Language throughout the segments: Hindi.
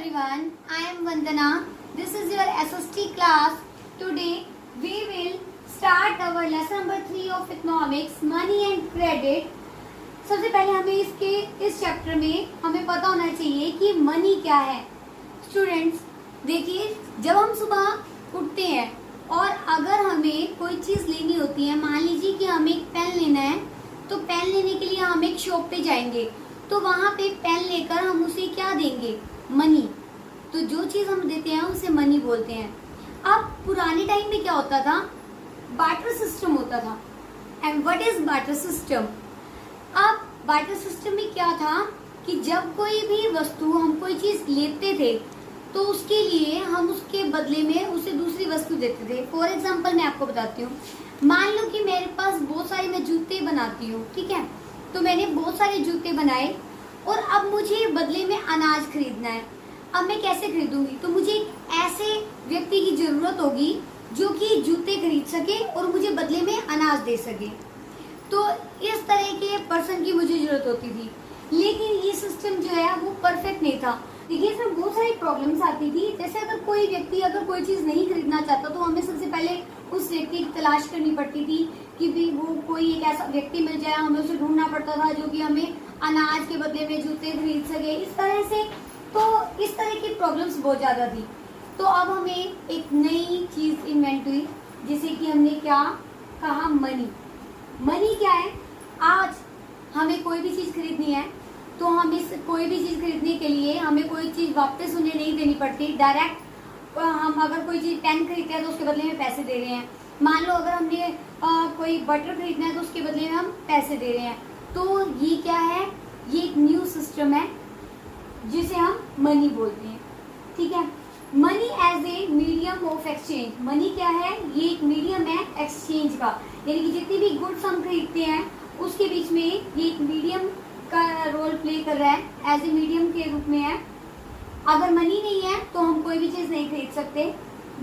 everyone, I am Vandana. This is your SST class. Today we will start our lesson number 3 of economics, money and credit. सबसे पहले हमें इस चैप्टर में हमें पता होना चाहिए कि मनी क्या है। स्टूडेंट्स देखिए, जब हम सुबह उठते हैं और अगर हमें कोई चीज़ लेनी होती है, मान लीजिए कि हमें एक पेन लेना है, तो पेन लेने के लिए हम एक शॉप पे जाएंगे, तो वहाँ पे पेन लेकर हम उसे क्या देंगे? मनी। तो जो चीज़ हम देते हैं उसे मनी बोलते हैं। अब पुराने टाइम में क्या होता था? बार्टर सिस्टम होता था। And what is barter system? अब बार्टर सिस्टम में क्या था कि जब कोई भी वस्तु, हम कोई चीज़ लेते थे तो उसके लिए हम उसके बदले में उसे दूसरी वस्तु देते थे। फॉर एग्जाम्पल मैं आपको बताती हूँ, मान लो कि मेरे पास बहुत सारे, मैं जूते बनाती हूँ, ठीक है, तो मैंने बहुत सारे जूते बनाए और अब मुझे बदले में अनाज खरीदना है। अब मैं कैसे खरीदूंगी? तो मुझे एक ऐसे व्यक्ति की जरूरत होगी जो कि जूते खरीद सके और मुझे बदले में अनाज दे सके। तो इस तरह के पर्सन की मुझे जरूरत होती थी, लेकिन ये सिस्टम जो है वो परफेक्ट नहीं था। देखिए, इसमें बहुत सारी प्रॉब्लम्स आती थी। जैसे अगर कोई व्यक्ति अगर कोई चीज़ नहीं खरीदना चाहता तो हमें सबसे पहले उस व्यक्ति की तलाश करनी पड़ती थी कि भी वो कोई एक ऐसा व्यक्ति मिल जाए, हमें उसे ढूंढना पड़ता था जो कि हमें अनाज के बदले में जूते खरीद सके। इस तरह से तो इस तरह की प्रॉब्लम्स बहुत ज़्यादा थी। तो अब हमें एक नई चीज़ इन्वेंट हुई, जिसे कि हमने क्या कहा? मनी। मनी क्या है? आज हमें कोई भी चीज़ खरीदनी है तो हम इस कोई भी चीज़ खरीदने के लिए हमें कोई चीज़ वापस उन्हें नहीं देनी पड़ती। डायरेक्ट हम अगर कोई चीज़ पेन खरीदते हैं तो उसके बदले में पैसे दे रहे हैं। मान लो अगर हमने कोई बटर खरीदना है तो उसके बदले में हम पैसे दे रहे हैं। तो ये क्या है? ये एक न्यू सिस्टम है जिसे हम मनी बोलते हैं, ठीक है। Money as a medium of exchange. Money क्या है? ये एक मीडियम है एक्सचेंज का, यानी कि जितनी भी गुड्स हम खरीदते हैं उसके बीच में ये एक मीडियम का रोल प्ले कर रहा है, एज ए मीडियम के रूप में है। अगर मनी नहीं है तो हम कोई भी चीज़ नहीं खरीद सकते।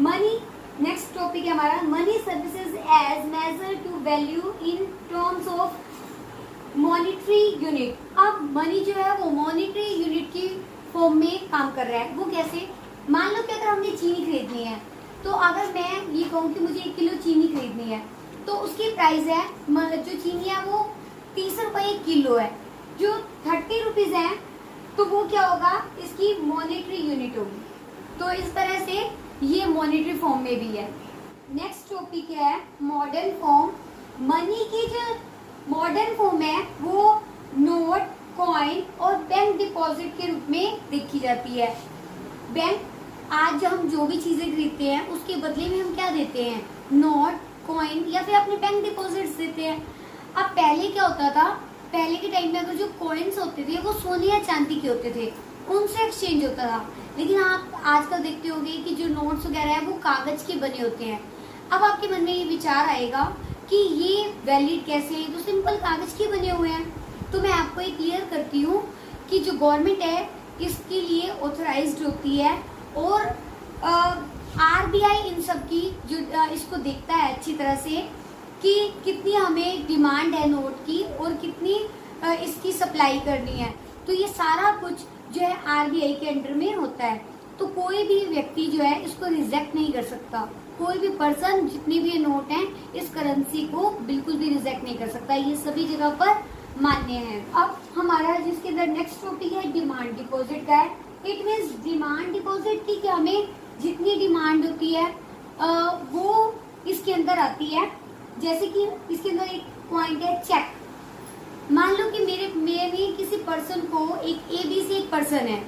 मनी, नेक्स्ट टॉपिक है हमारा money services as measure to value in terms of monetary unit. अब मनी जो है वो मॉनिटरी यूनिट की फॉर्म में काम कर रहा है। वो कैसे? मान लो कि अगर हमने चीनी खरीदनी है, तो अगर मैं ये कहूँ कि मुझे 1 किलो चीनी खरीदनी है, तो उसकी प्राइस है, जो चीनी है वो 30 रुपये किलो है। जो 30 रुपीज़ है तो वो क्या होगा? इसकी मॉनिटरी यूनिट होगी। तो इस तरह से ये मॉनिटरी फॉर्म में भी है। नेक्स्ट टॉपिक है मॉडर्न फॉर्म। मनी की जो मॉडर्न फॉर्म है वो नोट, कॉइन और बैंक डिपॉजिट के रूप में देखी जाती है। बैंक, आज हम जो भी चीजें खरीदते हैं उसके बदले में हम क्या देते हैं? नोट, कॉइन या फिर अपने बैंक डिपॉजिट्स देते हैं। अब पहले क्या होता था? पहले के टाइम में अगर जो कॉइन्स होते थे वो सोने या चांदी के होते थे, उनसे एक्सचेंज होता था। लेकिन आप आजकल देखते होंगे कि जो नोट्स वगैरह है वो कागज के बने होते हैं। अब आपके मन में ये विचार आएगा कि ये वैलिड कैसे है? तो सिंपल कागज के बने हुए हैं। तो मैं आपको ये क्लियर करती हूँ कि जो गवर्नमेंट है इसके लिए ऑथराइज्ड होती है और आरबीआई इन सब की जो इसको देखता है अच्छी तरह से कि कितनी हमें डिमांड है नोट की और कितनी इसकी सप्लाई करनी है। तो ये सारा कुछ जो है आरबीआई के अंडर में होता है। तो कोई भी व्यक्ति जो है इसको रिजेक्ट नहीं कर सकता। कोई भी पर्सन, जितने भी नोट हैं, इस करेंसी को बिल्कुल भी रिजेक्ट नहीं कर सकता। ये सभी जगह पर मान्य है। अब हमारा जिसके अंदर नेक्स्ट टॉपिक है डिमांड डिपॉजिट का है। इट मीन्स डिमांड डिपॉजिट की कि हमें जितनी डिमांड होती है वो इसके अंदर आती है। जैसे कि इसके अंदर एक पॉइंट है चेक। मान लो कि मैंने किसी पर्सन को, एक ABC एक पर्सन है,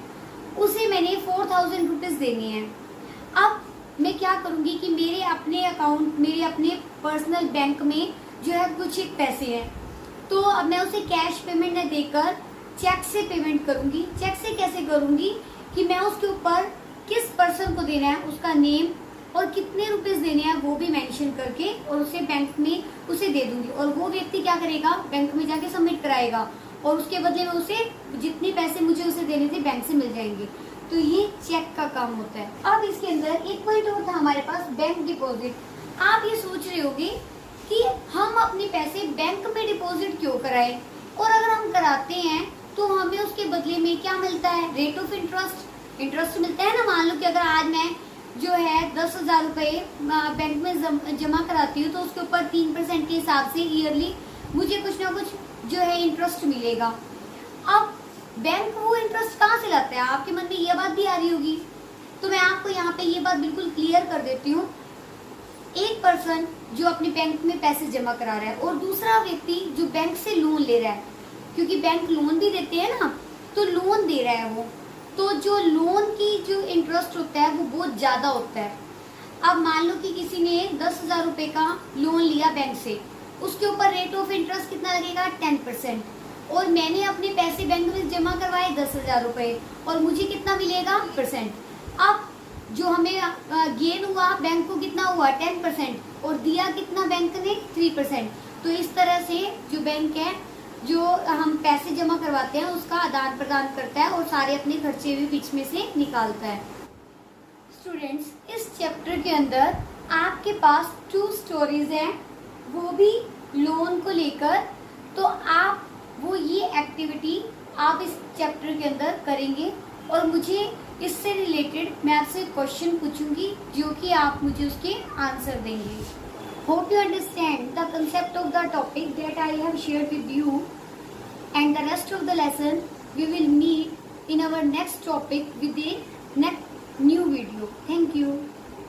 उसे मैंने 4000 रुपीज़ देनी है। अब मैं क्या करूंगी कि मेरे अपने अकाउंट, मेरे अपने पर्सनल बैंक में जो है कुछ एक पैसे हैं, तो अब मैं उसे कैश पेमेंट न देकर चेक से पेमेंट करूंगी। चेक से कैसे करूंगी कि मैं उसके ऊपर किस पर्सन को देना है, उसका नेम और कितने रुपीस देने हैं वो भी मेंशन करके और उसे बैंक में उसे दे दूंगी। और वो व्यक्ति क्या करेगा? बैंक में जाके सबमिट कराएगा और उसके बदले में उसे जितने पैसे मुझे उसे देने थे बैंक से मिल जाएंगे। तो ये चेक का काम होता है। अब इसके अंदर एक पॉइंट और था हमारे पास, बैंक डिपॉजिट। आप ये सोच रहे होंगे कि हम अपने पैसे बैंक में डिपॉजिट क्यों कराएं, और अगर हम कराते हैं तो हमें उसके बदले में क्या मिलता है? Rate of interest. इंटरेस्ट मिलता है ना। मान लो कि अगर आज मैं जो है 10,000 रुपये बैंक में जमा कराती हूँ तो उसके ऊपर 3% के हिसाब से ईयरली मुझे कुछ ना कुछ जो है इंटरेस्ट मिलेगा। अब बैंक वो इंटरेस्ट कहाँ से लाता है, आपके मन में ये बात भी आ रही होगी। तो मैं आपको यहाँ पे ये बात बिल्कुल क्लियर कर देती हूँ। एक पर्सन जो अपने बैंक में पैसे जमा करा रहा है और दूसरा व्यक्ति जो बैंक से लोन ले रहा है, क्योंकि बैंक लोन भी देते हैं ना, तो लोन दे रहा है वो, तो जो लोन की जो इंटरेस्ट होता है वो बहुत ज़्यादा होता है। अब मान लो कि किसी ने 10,000 रुपये का लोन लिया बैंक से, उसके ऊपर रेट ऑफ इंटरेस्ट कितना लगेगा, 10%। और मैंने अपने पैसे बैंक में जमा करवाए 10,000 रुपये और मुझे कितना मिलेगा, %। अब जो हमें गेन हुआ बैंक को कितना हुआ, 10%, और दिया कितना बैंक ने, 3%। तो इस तरह से जो बैंक है, जो हम पैसे जमा करवाते हैं उसका आदान प्रदान करता है और सारे अपने खर्चे भी बीच में से निकालता है। स्टूडेंट्स, इस चैप्टर के अंदर आपके पास 2 स्टोरीज हैं, वो भी लोन को लेकर। तो आप वो ये एक्टिविटी आप इस चैप्टर के अंदर करेंगे और मुझे इससे रिलेटेड मैं आपसे क्वेश्चन पूछूंगी जो कि आप मुझे उसके आंसर देंगे। Hope you understand the concept of the topic that I have shared with you, and the rest of the lesson we will meet in our next topic with a next new video. Thank you.